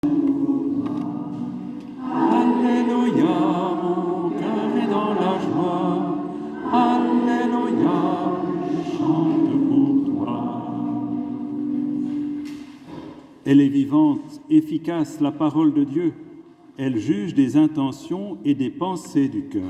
Alléluia, mon cœur est dans la joie. Alléluia, je chante pour toi. Elle est vivante, efficace, la parole de Dieu. Elle juge des intentions et des pensées du cœur.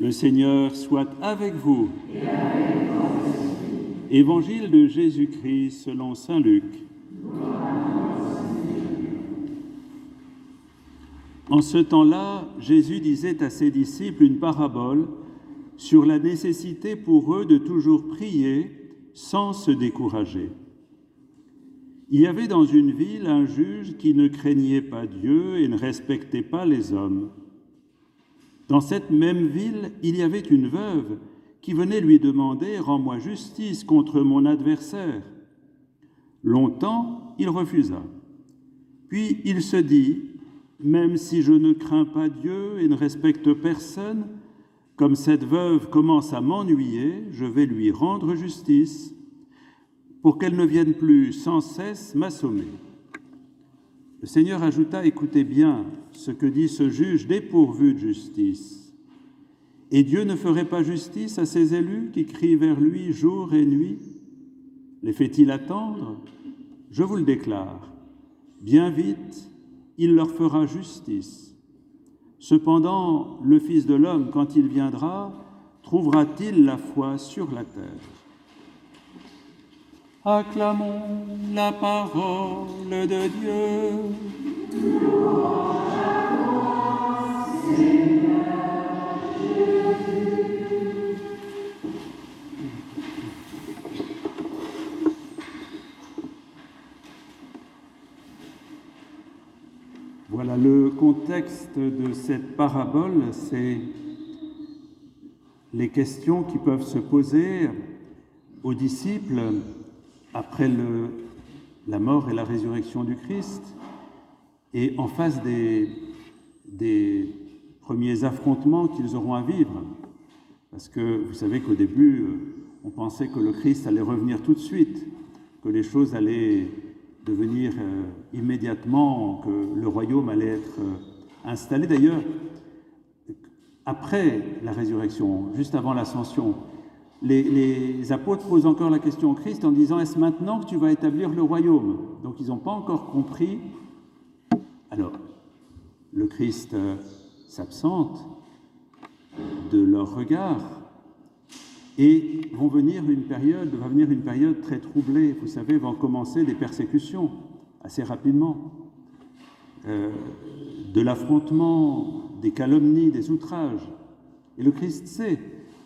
Le Seigneur soit avec vous. Et avec vous. Évangile de Jésus-Christ selon saint Luc. En ce temps-là, Jésus disait à ses disciples une parabole sur la nécessité pour eux de toujours prier sans se décourager. Il y avait dans une ville un juge qui ne craignait pas Dieu et ne respectait pas les hommes. Dans cette même ville, il y avait une veuve qui venait lui demander « Rends-moi justice contre mon adversaire ». Longtemps, il refusa. Puis il se dit « Même si je ne crains pas Dieu et ne respecte personne, comme cette veuve commence à m'ennuyer, je vais lui rendre justice pour qu'elle ne vienne plus sans cesse m'assommer. » Le Seigneur ajouta « Écoutez bien ce que dit ce juge dépourvu de justice. Et Dieu ne ferait pas justice à ses élus qui crient vers lui jour et nuit? Les fait-il attendre? Je vous le déclare, bien vite, il leur fera justice. Cependant, le Fils de l'homme, quand il viendra, trouvera-t-il la foi sur la terre? » Acclamons la parole de Dieu. Voilà, le contexte de cette parabole, c'est les questions qui peuvent se poser aux disciples après la mort et la résurrection du Christ, et en face des premiers affrontements qu'ils auront à vivre. Parce que vous savez qu'au début, on pensait que le Christ allait revenir tout de suite, que les choses allaient devenir immédiatement, que le royaume allait être installé. D'ailleurs, après la résurrection, juste avant l'ascension, les apôtres posent encore la question au Christ en disant « Est-ce maintenant que tu vas établir le royaume ?» Donc ils n'ont pas encore compris. Alors, le Christ s'absente de leur regard et va venir une période très troublée. Vous savez, vont commencer des persécutions assez rapidement, de l'affrontement, des calomnies, des outrages. Et le Christ sait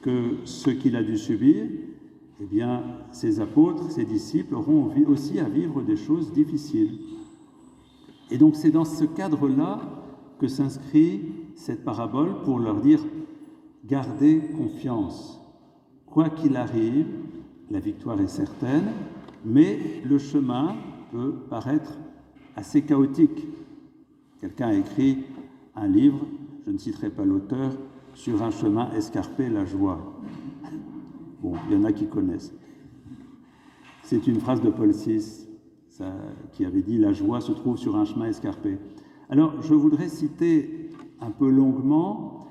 que ce qu'il a dû subir, eh bien, ses apôtres, ses disciples auront aussi à vivre des choses difficiles. Et donc c'est dans ce cadre-là que s'inscrit cette parabole pour leur dire « Gardez confiance. Quoi qu'il arrive, la victoire est certaine, mais le chemin peut paraître assez chaotique. » Quelqu'un a écrit un livre, je ne citerai pas l'auteur, sur un chemin escarpé, la joie. Bon, il y en a qui connaissent. C'est une phrase de Paul VI qui avait dit « La joie se trouve sur un chemin escarpé ». Alors, je voudrais citer un peu longuement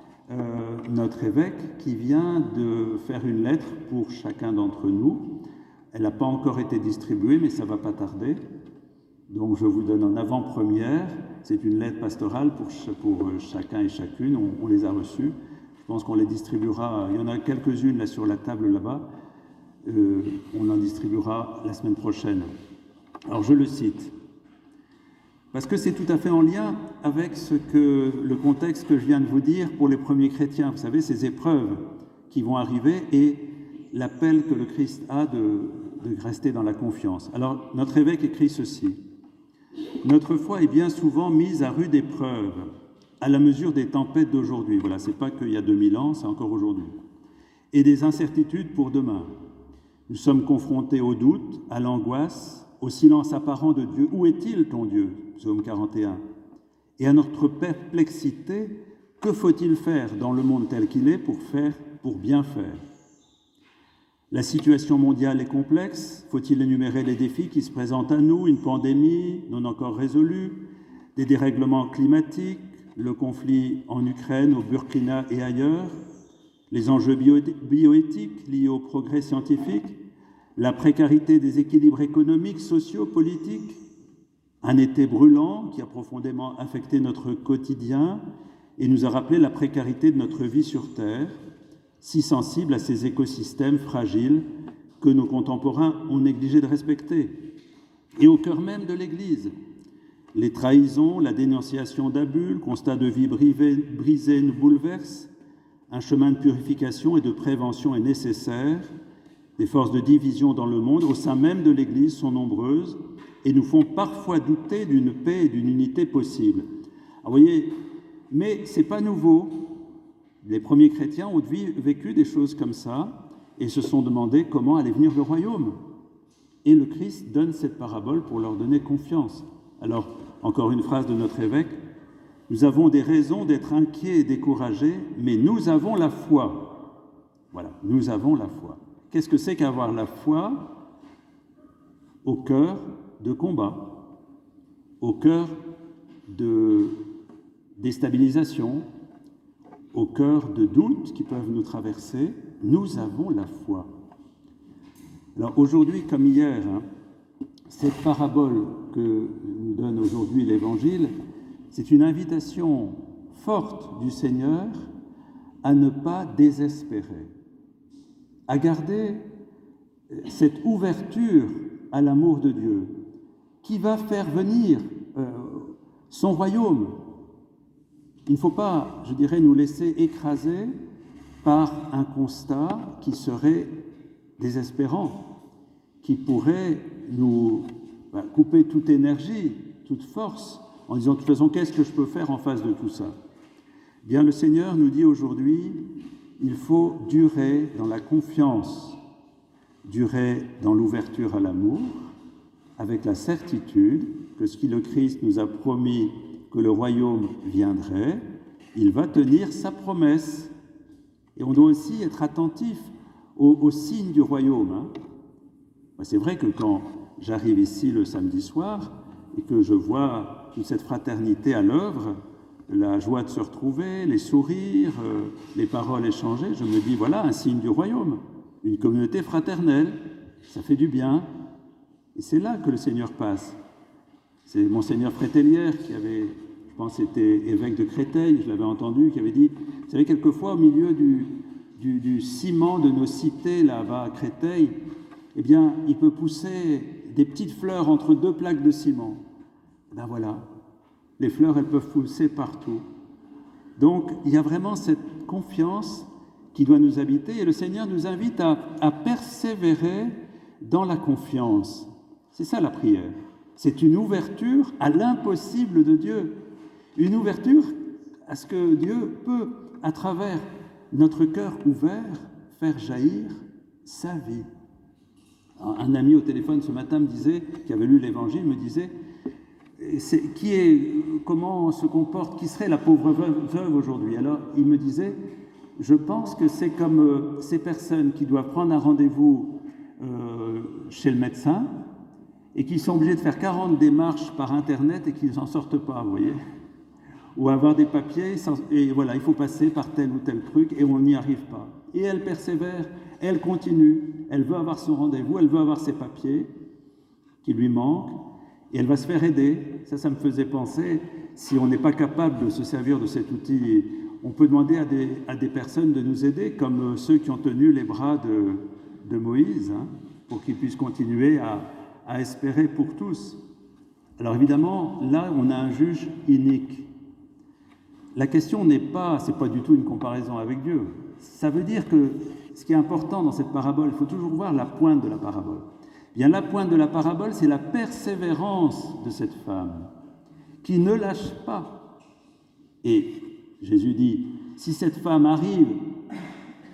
notre évêque qui vient de faire une lettre pour chacun d'entre nous. Elle n'a pas encore été distribuée, mais ça ne va pas tarder. Donc, je vous donne en avant-première. C'est une lettre pastorale pour chacun et chacune. On les a reçues. Je pense qu'on les distribuera. Il y en a quelques-unes là sur la table là-bas. On en distribuera la semaine prochaine. Alors, je le cite. Parce que c'est tout à fait en lien avec le contexte que je viens de vous dire pour les premiers chrétiens. Vous savez, ces épreuves qui vont arriver et l'appel que le Christ a de rester dans la confiance. Alors, notre évêque écrit ceci. « Notre foi est bien souvent mise à rude épreuve, à la mesure des tempêtes d'aujourd'hui. » Voilà, c'est pas qu'il y a 2000 ans, c'est encore aujourd'hui. « Et des incertitudes pour demain. Nous sommes confrontés au doute, à l'angoisse, au silence apparent de Dieu. Où est-il ton Dieu? Psaume 41. Et à notre perplexité, que faut-il faire dans le monde tel qu'il est pour bien faire? La situation mondiale est complexe. Faut-il énumérer les défis qui se présentent à nous? Une pandémie non encore résolue, des dérèglements climatiques, le conflit en Ukraine, au Burkina et ailleurs, les enjeux bioéthiques liés au progrès scientifique, la précarité des équilibres économiques, sociaux, politiques, un été brûlant qui a profondément affecté notre quotidien et nous a rappelé la précarité de notre vie sur Terre, si sensible à ces écosystèmes fragiles que nos contemporains ont négligé de respecter. Et au cœur même de l'Église, les trahisons, la dénonciation d'abus, le constat de vie brisée nous bouleverse. Un chemin de purification et de prévention est nécessaire. Les forces de division dans le monde, au sein même de l'Église, sont nombreuses et nous font parfois douter d'une paix et d'une unité possible. Alors, vous voyez, mais ce n'est pas nouveau. Les premiers chrétiens ont vécu des choses comme ça et se sont demandé comment allait venir le royaume. Et le Christ donne cette parabole pour leur donner confiance. Alors, encore une phrase de notre évêque, « Nous avons des raisons d'être inquiets et découragés, mais nous avons la foi. » Voilà, nous avons la foi. Qu'est-ce que c'est qu'avoir la foi au cœur de combat, au cœur de déstabilisation, au cœur de doutes qui peuvent nous traverser? Nous avons la foi. Alors aujourd'hui, comme hier, cette parabole que nous donne aujourd'hui l'Évangile, c'est une invitation forte du Seigneur à ne pas désespérer, à garder cette ouverture à l'amour de Dieu qui va faire venir son royaume. Il ne faut pas, je dirais, nous laisser écraser par un constat qui serait désespérant, qui pourrait nous couper toute énergie, toute force, en disant de toute façon, qu'est-ce que je peux faire en face de tout ça? Bien, le Seigneur nous dit aujourd'hui, il faut durer dans la confiance, durer dans l'ouverture à l'amour, avec la certitude que ce que le Christ nous a promis, que le royaume viendrait, il va tenir sa promesse. Et on doit aussi être attentif aux signes du royaume. C'est vrai que quand j'arrive ici le samedi soir et que je vois toute cette fraternité à l'œuvre, la joie de se retrouver, les sourires, les paroles échangées, je me dis, voilà un signe du royaume, une communauté fraternelle, ça fait du bien. Et c'est là que le Seigneur passe. C'est Monseigneur Frétélière qui avait, je pense c'était évêque de Créteil, je l'avais entendu, qui avait dit, vous savez, quelquefois au milieu du ciment de nos cités là-bas à Créteil, eh bien, il peut pousser des petites fleurs entre deux plaques de ciment. Ben voilà, les fleurs, elles peuvent pousser partout. Donc, il y a vraiment cette confiance qui doit nous habiter et le Seigneur nous invite à persévérer dans la confiance. C'est ça la prière. C'est une ouverture à l'impossible de Dieu. Une ouverture à ce que Dieu peut, à travers notre cœur ouvert, faire jaillir sa vie. Un ami au téléphone ce matin me disait, qui avait lu l'Évangile, me disait comment se comporte, qui serait la pauvre veuve aujourd'hui? Alors il me disait, je pense que c'est comme ces personnes qui doivent prendre un rendez-vous chez le médecin et qui sont obligés de faire 40 démarches par Internet et qui ne s'en sortent pas, vous voyez, ou avoir des papiers, et voilà, il faut passer par tel ou tel truc et on n'y arrive pas. Et elle persévère, elle continue, elle veut avoir son rendez-vous, elle veut avoir ses papiers qui lui manquent, et elle va se faire aider. Ça me faisait penser, si on n'est pas capable de se servir de cet outil, on peut demander à des personnes de nous aider, comme ceux qui ont tenu les bras de Moïse, pour qu'ils puissent continuer à espérer pour tous. Alors évidemment, là, on a un juge inique. La question c'est pas du tout une comparaison avec Dieu. Ça veut dire que ce qui est important dans cette parabole, il faut toujours voir la pointe de la parabole. Bien, la pointe de la parabole, c'est la persévérance de cette femme qui ne lâche pas. Et Jésus dit, si cette femme arrive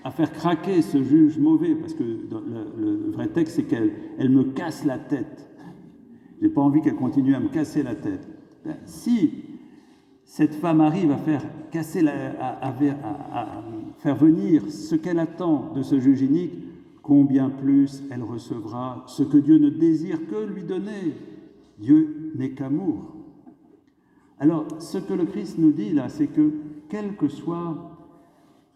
à faire craquer ce juge mauvais, parce que le vrai texte, c'est qu'elle me casse la tête. Je n'ai pas envie qu'elle continue à me casser la tête. Si cette femme arrive à faire faire venir ce qu'elle attend de ce juge inique, combien plus elle recevra ce que Dieu ne désire que lui donner. Dieu n'est qu'amour. Alors, ce que le Christ nous dit là, c'est que quelle que soit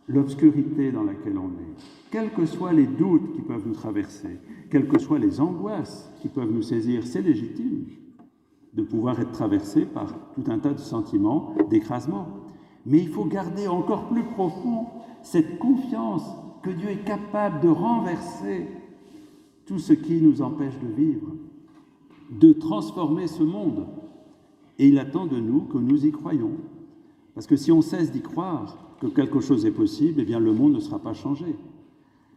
l'obscurité dans laquelle on est, quels que soient les doutes qui peuvent nous traverser, quelles que soient les angoisses qui peuvent nous saisir, c'est légitime de pouvoir être traversé par tout un tas de sentiments d'écrasement. Mais il faut garder encore plus profond cette confiance que Dieu est capable de renverser tout ce qui nous empêche de vivre, de transformer ce monde. Et il attend de nous que nous y croyions. Parce que si on cesse d'y croire que quelque chose est possible, eh bien le monde ne sera pas changé.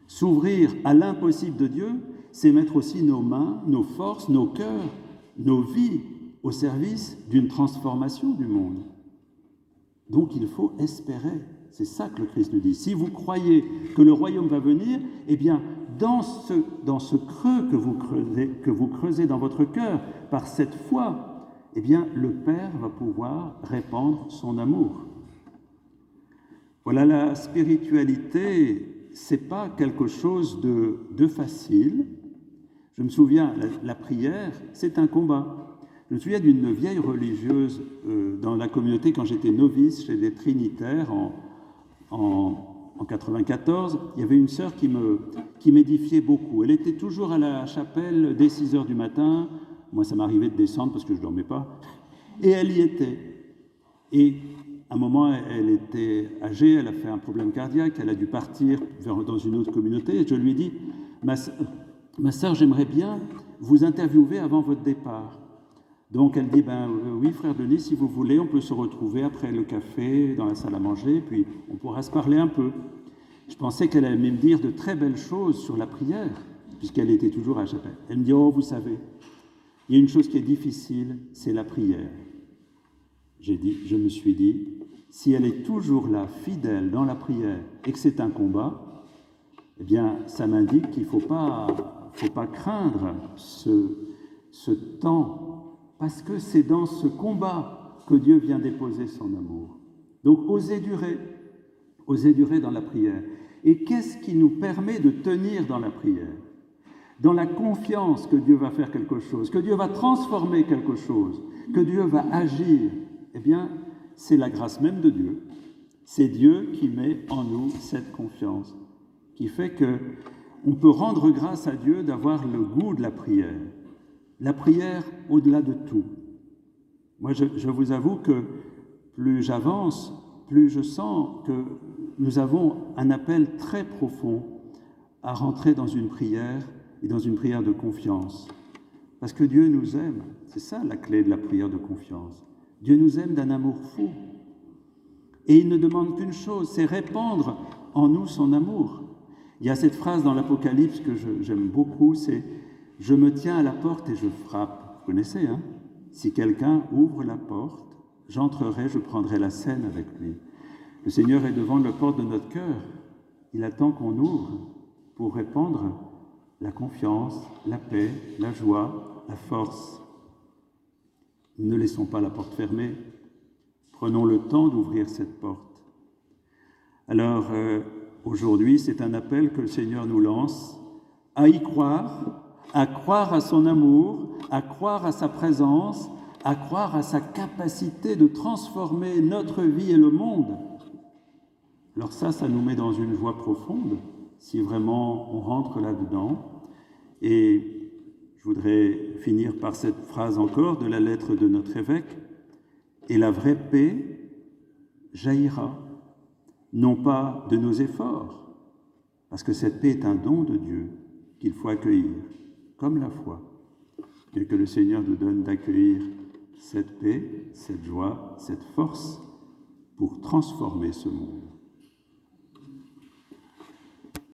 S'ouvrir à l'impossible de Dieu, c'est mettre aussi nos mains, nos forces, nos cœurs, nos vies au service d'une transformation du monde. Donc il faut espérer. C'est ça que le Christ nous dit. Si vous croyez que le royaume va venir, eh bien dans ce creux que vous creusez dans votre cœur par cette foi, eh bien, le Père va pouvoir répandre son amour. Voilà, la spiritualité, c'est pas quelque chose de facile. Je me souviens, la prière, c'est un combat. Je me souviens d'une vieille religieuse dans la communauté, quand j'étais novice chez des Trinitaires en 94, il y avait une sœur qui m'édifiait beaucoup. Elle était toujours à la chapelle dès 6 heures du matin. Moi, ça m'arrivait de descendre parce que je ne dormais pas. Et elle y était. Et à un moment, elle était âgée, elle a fait un problème cardiaque, elle a dû partir dans une autre communauté. Et je lui ai dit, ma sœur, j'aimerais bien vous interviewer avant votre départ. Donc elle dit, oui, frère Denis, si vous voulez, on peut se retrouver après le café dans la salle à manger, puis on pourra se parler un peu. Je pensais qu'elle allait me dire de très belles choses sur la prière, puisqu'elle était toujours à la chapelle. Elle me dit, oh, vous savez, il y a une chose qui est difficile, c'est la prière. Je me suis dit, si elle est toujours là, fidèle dans la prière, et que c'est un combat, eh bien, ça m'indique qu'il ne faut pas craindre ce temps, parce que c'est dans ce combat que Dieu vient déposer son amour. Donc, osez durer dans la prière. Et qu'est-ce qui nous permet de tenir dans la prière ? Dans la confiance que Dieu va faire quelque chose, que Dieu va transformer quelque chose, que Dieu va agir, eh bien, c'est la grâce même de Dieu. C'est Dieu qui met en nous cette confiance, qui fait qu'on peut rendre grâce à Dieu d'avoir le goût de la prière. La prière au-delà de tout. Moi, je vous avoue que plus j'avance, plus je sens que nous avons un appel très profond à rentrer dans une prière et dans une prière de confiance. Parce que Dieu nous aime. C'est ça la clé de la prière de confiance. Dieu nous aime d'un amour fou. Et il ne demande qu'une chose, c'est répandre en nous son amour. Il y a cette phrase dans l'Apocalypse que j'aime beaucoup, c'est « Je me tiens à la porte et je frappe ». Vous connaissez, hein ? Si quelqu'un ouvre la porte, j'entrerai, je prendrai la scène avec lui. Le Seigneur est devant la porte de notre cœur. Il attend qu'on ouvre pour répandre la confiance, la paix, la joie, la force. Ne laissons pas la porte fermée. Prenons le temps d'ouvrir cette porte. Alors, aujourd'hui, c'est un appel que le Seigneur nous lance à y croire, à croire à son amour, à croire à sa présence, à croire à sa capacité de transformer notre vie et le monde. Alors ça nous met dans une joie profonde, si vraiment on rentre là-dedans. Et je voudrais finir par cette phrase encore de la lettre de notre évêque. « Et la vraie paix jaillira, non pas de nos efforts, parce que cette paix est un don de Dieu qu'il faut accueillir, comme la foi. Et que le Seigneur nous donne d'accueillir cette paix, cette joie, cette force pour transformer ce monde. »